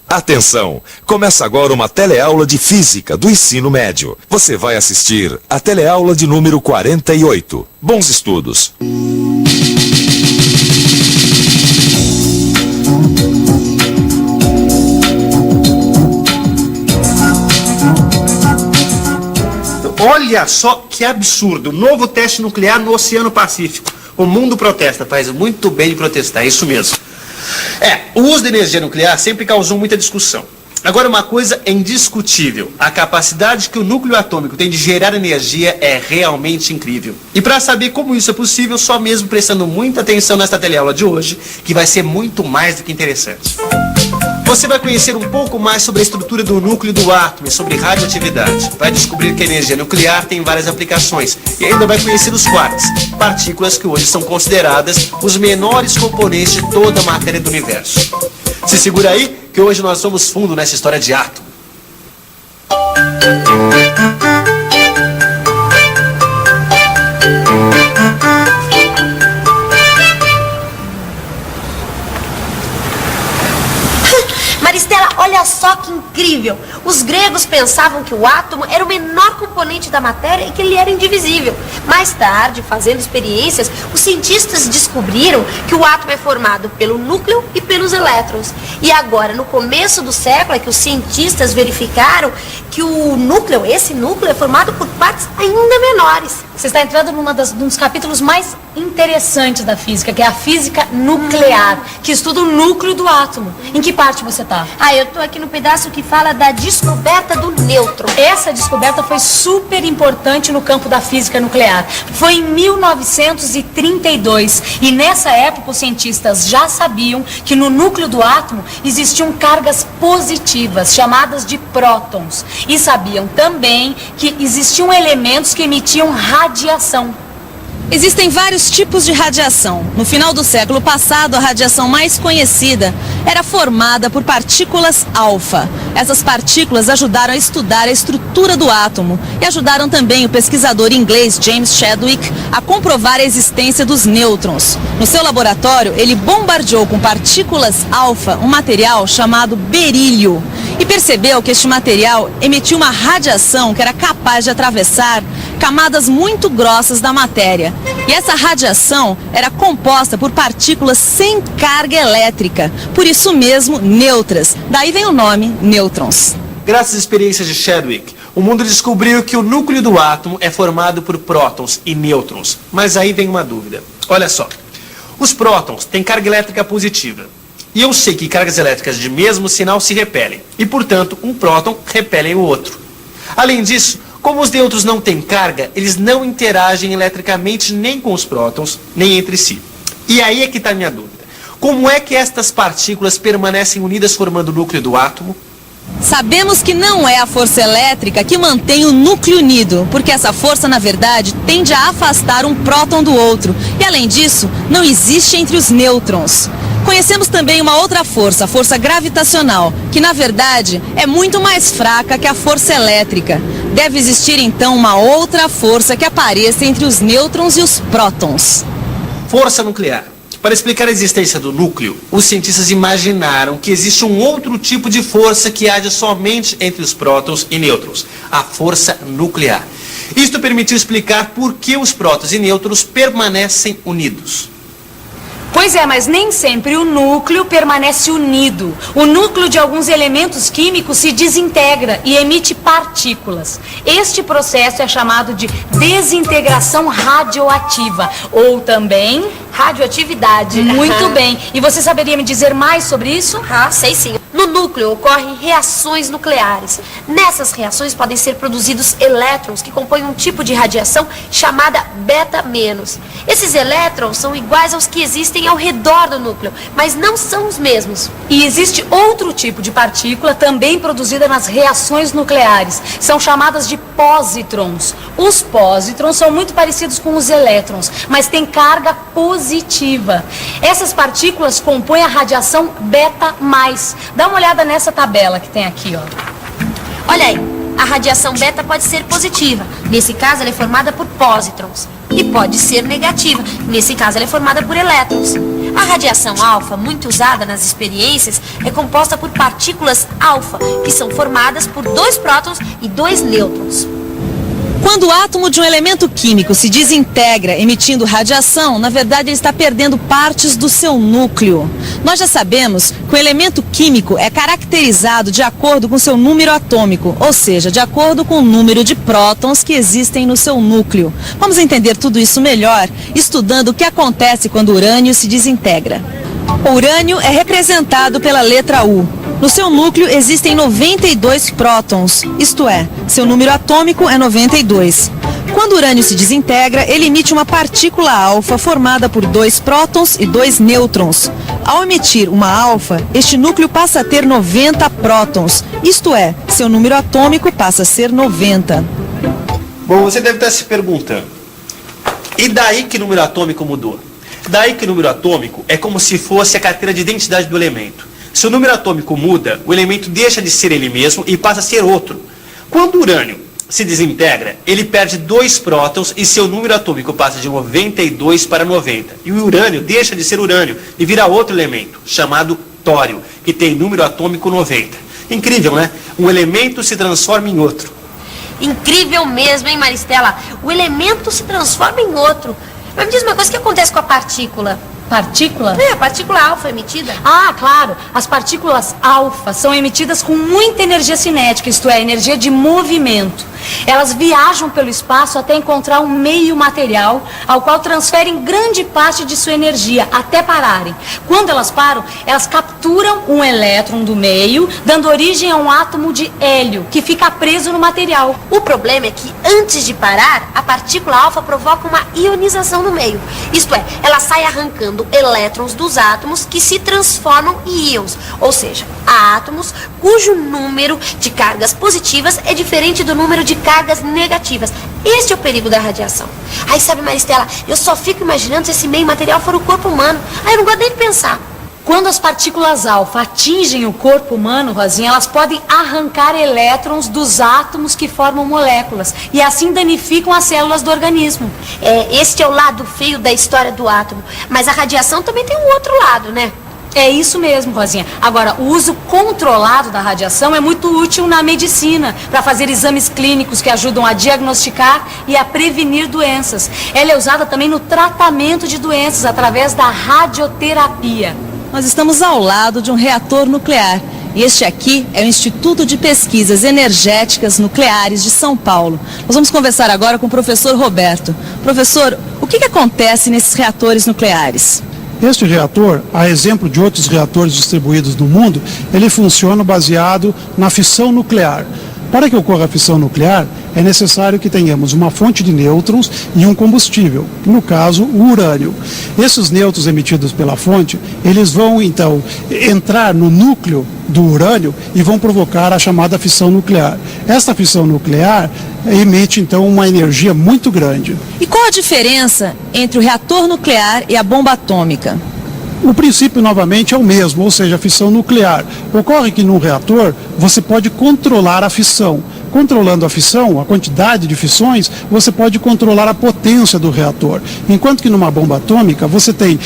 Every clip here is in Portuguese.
Atenção! Começa agora uma teleaula de Física do Ensino Médio. Você vai assistir a teleaula de número 48. Bons estudos! Olha só que absurdo! Novo teste nuclear no Oceano Pacífico. O mundo protesta, faz muito bem de protestar, é isso mesmo. O uso da energia nuclear sempre causou muita discussão. Agora, uma coisa é indiscutível: a capacidade que o núcleo atômico tem de gerar energia é realmente incrível. E para saber como isso é possível, só mesmo prestando muita atenção nesta teleaula de hoje, que vai ser muito mais do que interessante. Você vai conhecer um pouco mais sobre a estrutura do núcleo do átomo e sobre radioatividade. Vai descobrir que a energia nuclear tem várias aplicações e ainda vai conhecer os quarks, partículas que hoje são consideradas os menores componentes de toda a matéria do universo. Se segura aí, que hoje nós somos fundo nessa história de átomo. Maristela, olha só que incrível! Os gregos pensavam que o átomo era o menor componente da matéria e que ele era indivisível. Mais tarde, fazendo experiências, os cientistas descobriram que o átomo é formado pelo núcleo e pelos elétrons. E agora, no começo do século, é que os cientistas verificaram que esse núcleo é formado por partes ainda menores. Você está entrando num dos capítulos mais interessantes da física, que é a física nuclear, que estuda o núcleo do átomo. Em que parte você está? Eu estou aqui no pedaço que fala da descoberta do nêutron. Essa descoberta foi super importante no campo da física nuclear. Foi em 1932 e nessa época os cientistas já sabiam que no núcleo do átomo existiam cargas positivas, chamadas de prótons. E sabiam também que existiam elementos que emitiam radiação. Existem vários tipos de radiação. No final do século passado, a radiação mais conhecida era formada por partículas alfa. Essas partículas ajudaram a estudar a estrutura do átomo e ajudaram também o pesquisador inglês James Chadwick a comprovar a existência dos nêutrons. No seu laboratório, ele bombardeou com partículas alfa um material chamado berílio e percebeu que este material emitia uma radiação que era capaz de atravessar camadas muito grossas da matéria. E essa radiação era composta por partículas sem carga elétrica, por isso mesmo neutras. Daí vem o nome nêutrons. Graças às experiências de Chadwick, o mundo descobriu que o núcleo do átomo é formado por prótons e nêutrons. Mas aí vem uma dúvida. Olha só, os prótons têm carga elétrica positiva. E eu sei que cargas elétricas de mesmo sinal se repelem. E, portanto, um próton repele o outro. Além disso, como os nêutrons não têm carga, eles não interagem eletricamente nem com os prótons, nem entre si. E aí é que está a minha dúvida. Como é que estas partículas permanecem unidas formando o núcleo do átomo? Sabemos que não é a força elétrica que mantém o núcleo unido, porque essa força, na verdade, tende a afastar um próton do outro. E, além disso, não existe entre os nêutrons. Conhecemos também uma outra força, a força gravitacional, que na verdade é muito mais fraca que a força elétrica. Deve existir então uma outra força que apareça entre os nêutrons e os prótons. Força nuclear. Para explicar a existência do núcleo, os cientistas imaginaram que existe um outro tipo de força que age somente entre os prótons e nêutrons, a força nuclear. Isto permitiu explicar por que os prótons e nêutrons permanecem unidos. Pois é, mas nem sempre o núcleo permanece unido. O núcleo de alguns elementos químicos se desintegra e emite partículas. Este processo é chamado de desintegração radioativa, ou também radioatividade. Muito bem. E você saberia me dizer mais sobre isso? Sei sim. No núcleo ocorrem reações nucleares. Nessas reações podem ser produzidos elétrons que compõem um tipo de radiação chamada beta-. Esses elétrons são iguais aos que existem ao redor do núcleo, mas não são os mesmos. E existe outro tipo de partícula também produzida nas reações nucleares. São chamadas de pósitrons. Os pósitrons são muito parecidos com os elétrons, mas têm carga positiva. Essas partículas compõem a radiação beta+. Dá uma olhada nessa tabela que tem aqui, ó. Olha aí. A radiação beta pode ser positiva. Nesse caso, ela é formada por pósitrons. E pode ser negativa. Nesse caso, ela é formada por elétrons. A radiação alfa, muito usada nas experiências, é composta por partículas alfa, que são formadas por 2 prótons e 2 nêutrons. Quando o átomo de um elemento químico se desintegra emitindo radiação, na verdade ele está perdendo partes do seu núcleo. Nós já sabemos que o elemento químico é caracterizado de acordo com seu número atômico, ou seja, de acordo com o número de prótons que existem no seu núcleo. Vamos entender tudo isso melhor estudando o que acontece quando o urânio se desintegra. O urânio é representado pela letra U. No seu núcleo existem 92 prótons, isto é, seu número atômico é 92. Quando o urânio se desintegra, ele emite uma partícula alfa formada por 2 prótons e 2 nêutrons. Ao emitir uma alfa, este núcleo passa a ter 90 prótons, isto é, seu número atômico passa a ser 90. Bom, você deve estar se perguntando, e daí que o número atômico mudou? Daí que o número atômico é como se fosse a carteira de identidade do elemento. Se o número atômico muda, o elemento deixa de ser ele mesmo e passa a ser outro. Quando o urânio se desintegra, ele perde 2 prótons e seu número atômico passa de 92 para 90. E o urânio deixa de ser urânio e vira outro elemento, chamado tório, que tem número atômico 90. Incrível, né? Um elemento se transforma em outro. Incrível mesmo, hein, Maristela? O elemento se transforma em outro. Mas me diz uma coisa, o que acontece com a partícula? Partícula? É, a partícula alfa emitida. Ah, claro. As partículas alfa são emitidas com muita energia cinética, isto é, energia de movimento. Elas viajam pelo espaço até encontrar um meio material ao qual transferem grande parte de sua energia até pararem. Quando elas param, elas capturam um elétron do meio, dando origem a um átomo de hélio, que fica preso no material. O problema é que antes de parar, a partícula alfa provoca uma ionização no meio. Isto é, ela sai arrancando elétrons dos átomos que se transformam em íons, ou seja, há átomos cujo número de cargas positivas é diferente do número de cargas negativas. Este é o perigo da radiação. Aí sabe, Maristela, eu só fico imaginando se esse meio material for o corpo humano. Aí eu não gosto nem de pensar. Quando as partículas alfa atingem o corpo humano, Rosinha, elas podem arrancar elétrons dos átomos que formam moléculas e assim danificam as células do organismo. Este é o lado feio da história do átomo. Mas a radiação também tem um outro lado, né? É isso mesmo, Rosinha. Agora, o uso controlado da radiação é muito útil na medicina, para fazer exames clínicos que ajudam a diagnosticar e a prevenir doenças. Ela é usada também no tratamento de doenças através da radioterapia. Nós estamos ao lado de um reator nuclear. E este aqui é o Instituto de Pesquisas Energéticas Nucleares de São Paulo. Nós vamos conversar agora com o professor Roberto. Professor, o que acontece nesses reatores nucleares? Este reator, a exemplo de outros reatores distribuídos no mundo, ele funciona baseado na fissão nuclear. Para que ocorra a fissão nuclear, é necessário que tenhamos uma fonte de nêutrons e um combustível, no caso, o urânio. Esses nêutrons emitidos pela fonte, eles vão, então, entrar no núcleo do urânio e vão provocar a chamada fissão nuclear. Esta fissão nuclear emite, então, uma energia muito grande. E qual a diferença entre o reator nuclear e a bomba atômica? O princípio, novamente, é o mesmo, ou seja, a fissão nuclear. Ocorre que num reator você pode controlar a fissão. Controlando a fissão, a quantidade de fissões, você pode controlar a potência do reator. Enquanto que numa bomba atômica você tem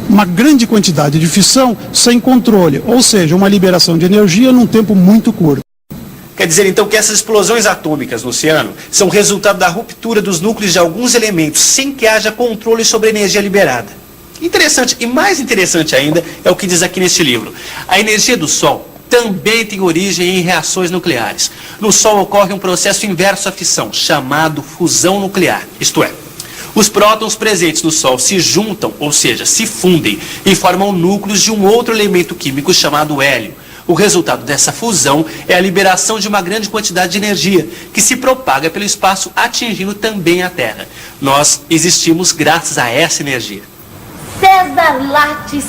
uma grande quantidade de fissão sem controle, ou seja, uma liberação de energia num tempo muito curto. Quer dizer, então, que essas explosões atômicas no oceano são resultado da ruptura dos núcleos de alguns elementos, sem que haja controle sobre a energia liberada. Interessante, e mais interessante ainda, é o que diz aqui neste livro. A energia do Sol também tem origem em reações nucleares. No Sol ocorre um processo inverso à fissão, chamado fusão nuclear. Isto é, os prótons presentes no Sol se juntam, ou seja, se fundem, e formam núcleos de um outro elemento químico chamado hélio. O resultado dessa fusão é a liberação de uma grande quantidade de energia, que se propaga pelo espaço, atingindo também a Terra. Nós existimos graças a essa energia. Sério? César Lattes.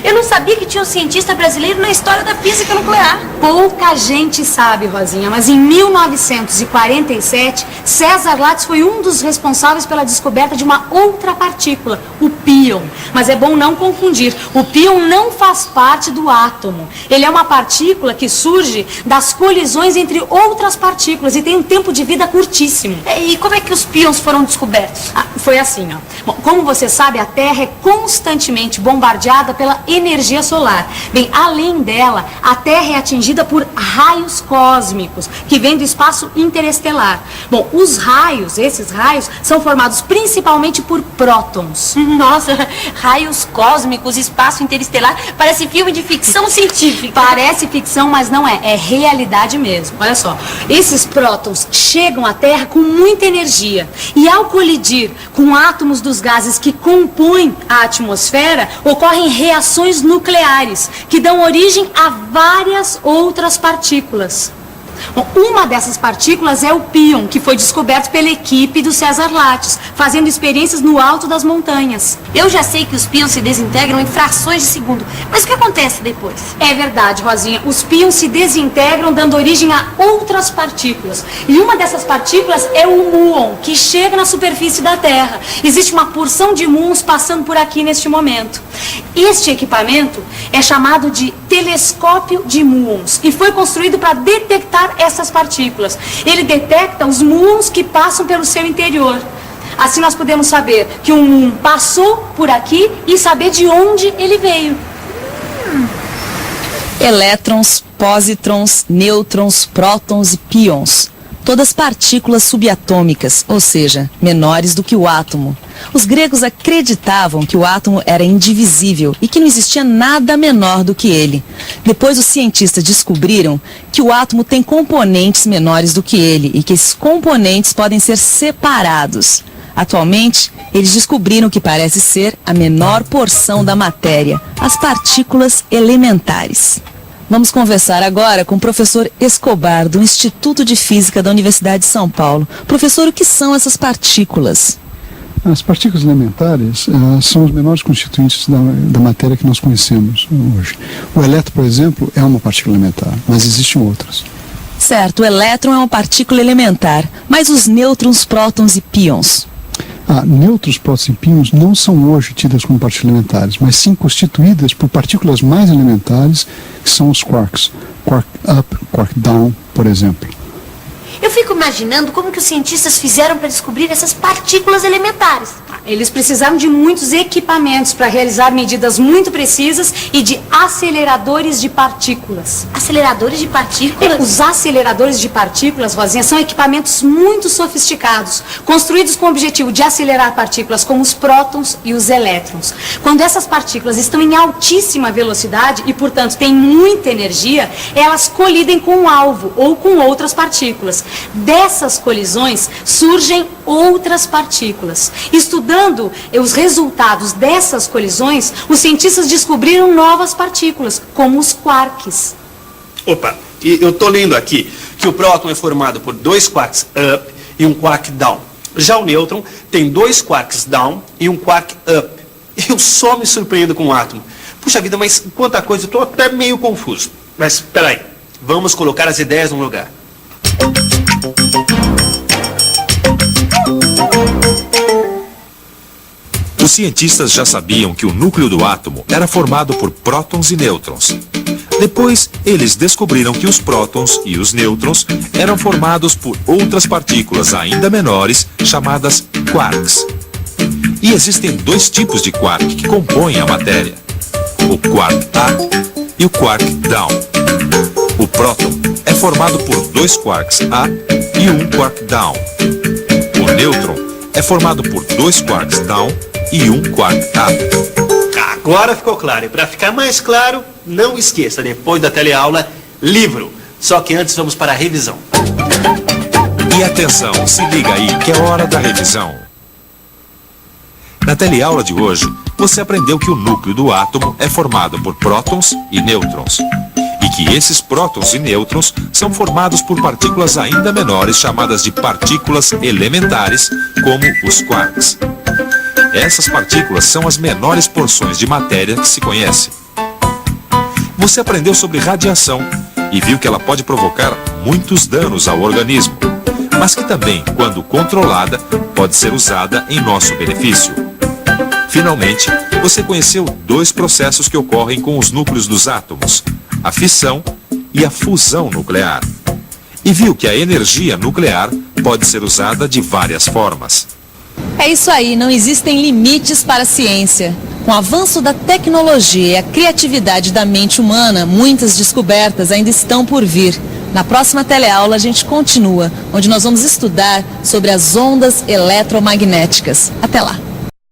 Eu não sabia que tinha um cientista brasileiro na história da física nuclear. Pouca gente sabe, Rosinha, mas em 1947, César Lattes foi um dos responsáveis pela descoberta de uma outra partícula, o píon. Mas é bom não confundir, o píon não faz parte do átomo. Ele é uma partícula que surge das colisões entre outras partículas e tem um tempo de vida curtíssimo. E como é que os píons foram descobertos? Foi assim, ó. Bom, como você sabe, a Terra é constantemente bombardeada pela energia solar. Bem, além dela, a Terra é atingida por raios cósmicos, que vêm do espaço interestelar. Bom, esses raios, são formados principalmente por prótons. Nossa, raios cósmicos, espaço interestelar, parece filme de ficção científica. Parece ficção, mas não é. É realidade mesmo. Olha só, esses prótons chegam à Terra com muita energia e ao colidir com átomos dos gases que compõem a atmosfera, ocorrem reações nucleares que dão origem a várias outras partículas. Bom, uma dessas partículas é o píon, que foi descoberto pela equipe do César Lattes, fazendo experiências no alto das montanhas. Eu já sei que os píons se desintegram em frações de segundo, mas o que acontece depois? É verdade, Rosinha. Os píons se desintegram, dando origem a outras partículas. E uma dessas partículas é o muon, que chega na superfície da Terra. Existe uma porção de muons passando por aqui neste momento. Este equipamento é chamado de telescópio de muons e foi construído para detectar essas partículas. Ele detecta os muons que passam pelo seu interior. Assim nós podemos saber que um muon passou por aqui e saber de onde ele veio. Elétrons, pósitrons, nêutrons, prótons e píons. Todas partículas subatômicas, ou seja, menores do que o átomo. Os gregos acreditavam que o átomo era indivisível e que não existia nada menor do que ele. Depois os cientistas descobriram que o átomo tem componentes menores do que ele e que esses componentes podem ser separados. Atualmente, eles descobriram que parece ser a menor porção da matéria, as partículas elementares. Vamos conversar agora com o professor Escobar, do Instituto de Física da Universidade de São Paulo. Professor, o que são essas partículas? As partículas elementares são os menores constituintes da matéria que nós conhecemos hoje. O elétron, por exemplo, é uma partícula elementar, mas existem outras. Certo, o elétron é uma partícula elementar, mas os nêutrons, prótons e píons? Nêutrons, prótons e píons não são hoje tidas como partículas elementares, mas sim constituídas por partículas mais elementares, que são os quarks. Quark up, quark down, por exemplo. Eu fico imaginando como que os cientistas fizeram para descobrir essas partículas elementares. Eles precisaram de muitos equipamentos para realizar medidas muito precisas e de aceleradores de partículas. Aceleradores de partículas? Os aceleradores de partículas, Rosinha, são equipamentos muito sofisticados, construídos com o objetivo de acelerar partículas como os prótons e os elétrons. Quando essas partículas estão em altíssima velocidade e, portanto, têm muita energia, elas colidem com um alvo ou com outras partículas. Dessas colisões surgem outras partículas. Estudando os resultados dessas colisões, os cientistas descobriram novas partículas, como os quarks. Opa, eu tô lendo aqui que o próton é formado por 2 quarks up e um quark down. Já o nêutron tem 2 quarks down e um quark up. Eu só me surpreendo com o átomo. Puxa vida, mas quanta coisa, eu tô até meio confuso. Mas peraí, vamos colocar as ideias no lugar. Os cientistas já sabiam que o núcleo do átomo era formado por prótons e nêutrons. Depois, eles descobriram que os prótons e os nêutrons eram formados por outras partículas ainda menores, chamadas quarks. E existem 2 tipos de quark que compõem a matéria: o quark up e o quark down. O próton é formado por 2 quarks up e um quark down. O nêutron é formado por 2 quarks down e um quark up. Agora ficou claro. E para ficar mais claro, não esqueça, depois da teleaula, livro. Só que antes vamos para a revisão. E atenção, se liga aí que é hora da revisão. Na teleaula de hoje, você aprendeu que o núcleo do átomo é formado por prótons e nêutrons. E que esses prótons e nêutrons são formados por partículas ainda menores chamadas de partículas elementares, como os quarks. Essas partículas são as menores porções de matéria que se conhece. Você aprendeu sobre radiação e viu que ela pode provocar muitos danos ao organismo, mas que também, quando controlada, pode ser usada em nosso benefício. Finalmente, você conheceu dois processos que ocorrem com os núcleos dos átomos, a fissão e a fusão nuclear. E viu que a energia nuclear pode ser usada de várias formas. É isso aí, não existem limites para a ciência. Com o avanço da tecnologia e a criatividade da mente humana, muitas descobertas ainda estão por vir. Na próxima teleaula a gente continua, onde nós vamos estudar sobre as ondas eletromagnéticas. Até lá!